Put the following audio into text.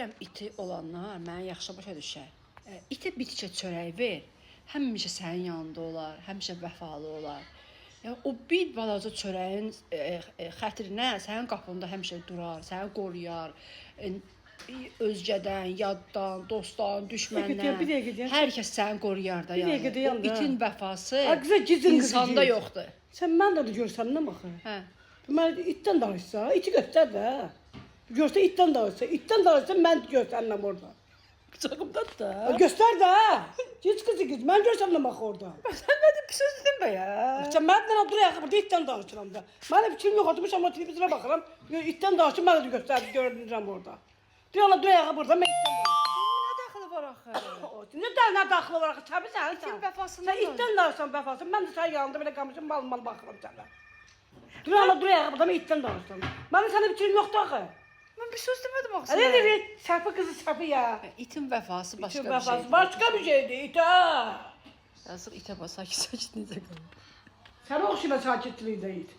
deyirəm iti olanlar mənə yaxşı başa düşər. İtə bitkə çörək ver. Həmişə sənin yanında olar, həmişə vəfalı olar. Yəni o bir balaca çörəyin xətrinə sənin qapında həmişə durar, səni qoruyar. Özgədən, yaddan, dostdan, düşməndən. Hər kəs səni qoruyar da yəni. O itin vəfası insanda yoxdur. Sən mən də görsən nə baxır? Hə. Mən itdən danışsa, iti göstər də. Görsə itdən danışsa, itdən danışsa mən göstərməm orada. Qucağımdadır da. Göstər də. Heç qızı qız, mən görsəmlə bax orada. Sən mənim bir söz demə ya. Sən mənlə duraq burada itdən danışıram da. Mənim fikrim yox, oturmuşam o televizora baxıram. İtdən danışım, mən də göstərib görünürəm orada. Deyirlər duraq burada, mən itdən danışıram. Nə daxili var axı? Nə daxili var axı? Təbii sən. İtin vəfasında. Sən itdən danışsan vəfasın. Mən də sənin yanında belə qamışım, mal baxıram sənə. Duraq burada, mən itdən danışıram. Mənim sənə fikrim yoxdur axı. Mən bir söz demədim axı. Nə səfi qızı səfi ya. İtin vəfası başqa İtin bir şeydir. başqa bir şeydir, itə. Yazıq itə bax sakit necə qalır. Sən oxşayma sakitçiliyində it.